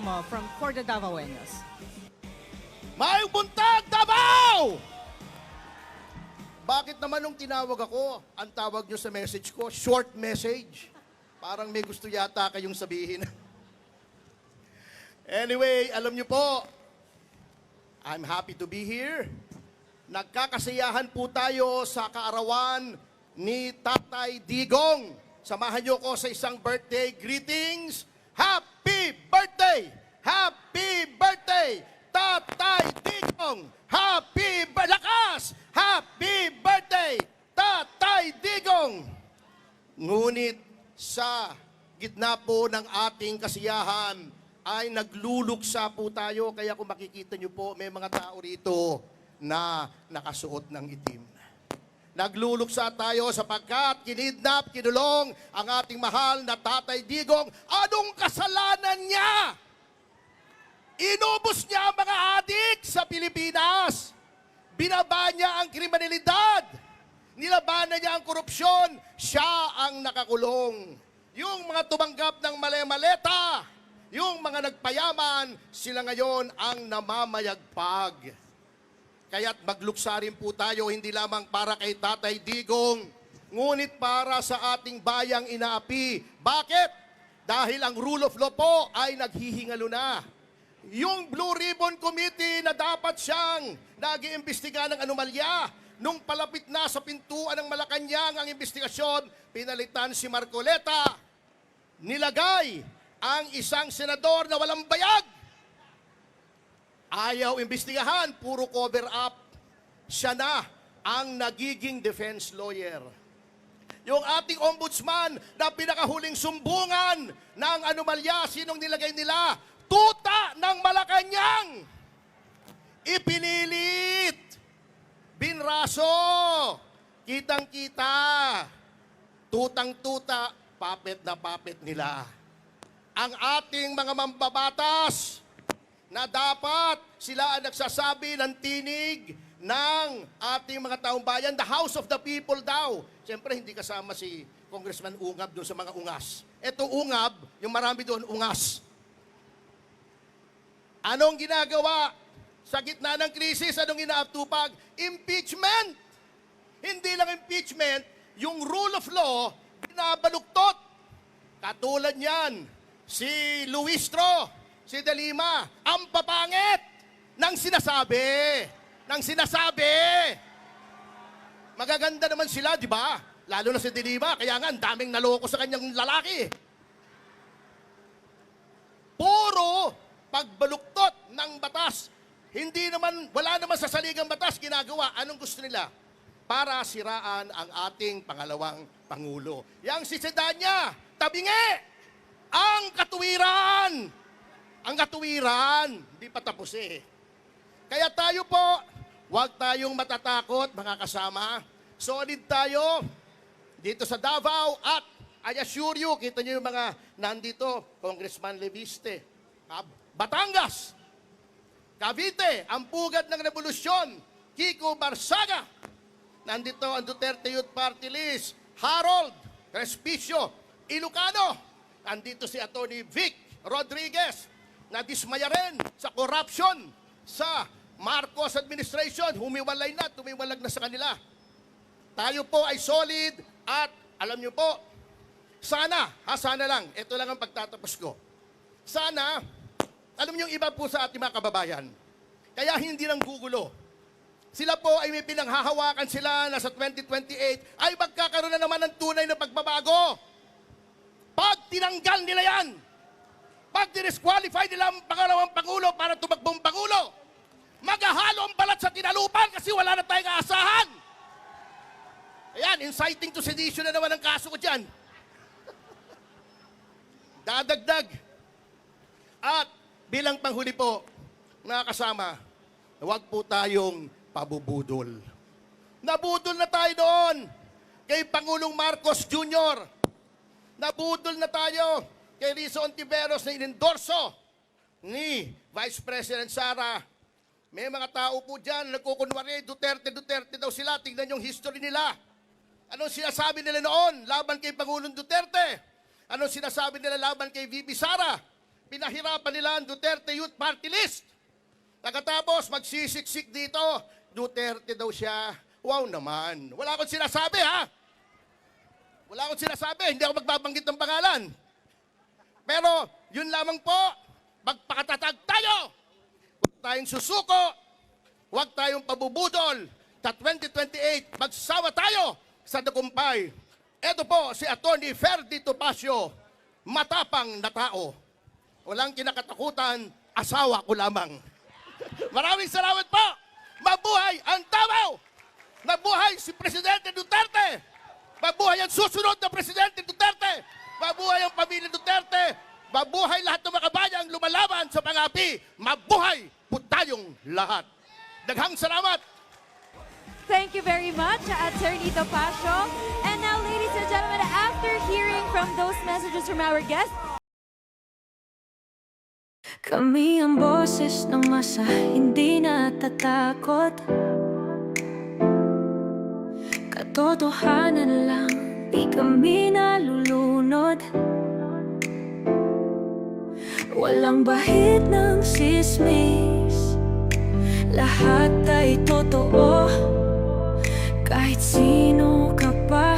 the Davaoenos. Mayong buntag, Davao! Bakit naman nung tinawag ako, ang tawag nyo sa message ko, short message? Parang may gusto yata kayong sabihin. Anyway, alam nyo po, I'm happy to be here. Nagkakasiyahan po tayo sa kaarawan ni Tatay Digong. Samahan nyo ko sa isang birthday greetings. Happy birthday! Happy birthday! Tatay Digong! Happy lakas! Happy birthday! Tatay Digong! Ngunit sa gitna po ng ating kasiyahan ay nagluluksa po tayo. Kaya kung makikita nyo po, may mga tao rito na nakasuot ng itim. Nagluluksa tayo sapagkat kinidnap, kinulong ang ating mahal na Tatay Digong. Anong kasalanan niya? Inubos niya ang mga adik sa Pilipinas. Binaba niya ang kriminalidad. Nilabanan niya ang korupsyon. Siya ang nakakulong. yung mga tumanggap ng male-maleta, yung mga nagpayaman, sila ngayon ang namamayagpag. Kaya't magluksa rin po tayo, hindi lamang para kay Tatay Digong, ngunit para sa ating bayang inaapi. Bakit? Dahil ang rule of law po ay naghihingalo na. Yung Blue Ribbon Committee na dapat siyang nag-iimbestiga ng anomalya, nung palapit na sa pintuan ng Malacanang ang investigasyon, pinalitan si Marcoleta. Nilagay ang isang senador na walang bayag. Ayaw imbestigahan, puro cover up. Siya na ang nagiging defense lawyer. Yung ating ombudsman na pinakahuling sumbungan ng anomalya, sinong nilagay nila? Tuta ng Malacanang! Ipinilit! Binraso! Kitang-kita! Tutang-tuta, puppet na puppet nila. Ang ating mga mambabatas na dapat sila ang nagsasabi ng tinig ng ating mga taong bayan, the House of the People daw. Siyempre, hindi kasama si Congressman Ungab doon sa mga ungas. Ito Ungab, yung marami doon ungas. Anong ginagawa? Sa gitna ng krisis, anong inaatupag? Impeachment! Hindi lang impeachment, yung rule of law, binabaluktot. Katulad niyan, si Luistro, si De Lima, ang papangit ng sinasabi. Magaganda naman sila, di ba? Lalo na si De Lima, kaya nga, ang daming naloko sa kanyang lalaki. Puro pagbaluktot ng batas. Wala naman sa saligang batas ginagawa. Anong gusto nila? Para siraan ang ating pangalawang Pangulo. Yang si Sedanya, tabingi! Ang katuwiran! Ang katuwiran! Hindi pa tapos eh. Kaya tayo po, huwag tayong matatakot, mga kasama. Solid tayo dito sa Davao at I assure you, kita niyo yung mga nandito, Congressman Leviste, Batangas, Cavite, ang pugad ng revolusyon, Kiko Barsaga. Nandito ang Duterte Youth Party List, Harold Respicio Ilocano. Nandito si Atty. Vic Rodriguez, na dismaya rin sa corruption sa Marcos administration. Humiwalay na, tumiwalag na sa kanila. Tayo po ay solid at alam niyo po, sana lang, ito lang ang pagtatapos ko. Sana, alam niyo yung iba po sa ating mga kababayan, kaya hindi lang gugulo. Sila po ay may pinanghahawakan sila na sa 2028 ay magkakaroon na naman ng tunay na pagbabago. Pag tinanggal nila yan, pag disqualify nila ang pangalawang Pangulo para tumakbong Pangulo, maghahalo ang balat sa tinalupan kasi wala na tayong aasahan. Ayan, inciting to sedition na naman ang kaso ko dyan. Dadagdag. At bilang panghuli po, mga kasama, huwag po tayong pabubudol. Nabudol na tayo doon kay Pangulong Marcos Jr. Nabudol na tayo kay Rizzo Ontiveros na inendorso ni Vice President Sara. May mga tao po dyan, nagkukunwari, Duterte daw sila. Tingnan yung history nila. Anong sinasabi nila noon laban kay Pangulong Duterte? Anong sinasabi nila laban kay VP Sara? Pinahirapan nila ang Duterte Youth Party List. Pagkatapos, magsisiksik dito, Duterte daw siya. Wow naman. Wala akong sinasabi, ha? Wala akong sinasabi. Hindi ako magbabanggit ng pangalan. Pero, yun lamang po, magpakatatag tayo. Huwag tayong susuko. Huwag tayong pabubudol. Sa 2028, magsawa tayo sa tagumpay. Ito po si Atty. Ferdy Topacio, matapang na tao. Walang kinakatakutan, asawa ko lamang. Maraming salamat po. Mabuhay ang Davao. Mabuhay si Presidente Duterte. Mabuhay ang susunod na Presidente Duterte. Mabuhay ang pamilya Duterte. Mabuhay lahat ng mga kabayang lumalaban sa pangapi. Mabuhay po tayong lahat. Daghang salamat. Thank you very much, Attorney Topacio. And now, ladies and gentlemen, after hearing from those messages from our guests, kami ang boses ng masa, hindi natatakot. Katotohanan lang di kami nalulunod. Walang bahid ng sismis, lahat ay totoo. Kahit sino ka pa,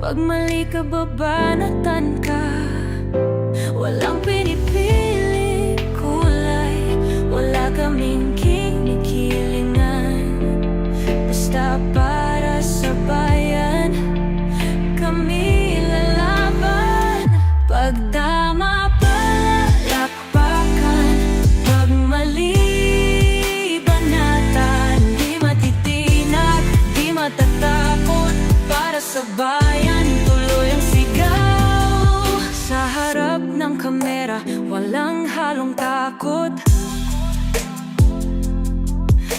pag mali ka babanatan ka. Walang pinipili kulay, wala kaming kinikilingan. Basta para sa bayan, kami lalaban. Pagdama palakpakan, pag mali banatan. Di matitinag, di matatakot, para sa bayan tuloy ang sigaw. Sa harap ng kamera, walang halong takot.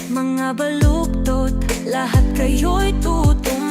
Mga baluktot, lahat kayo'y tutumba.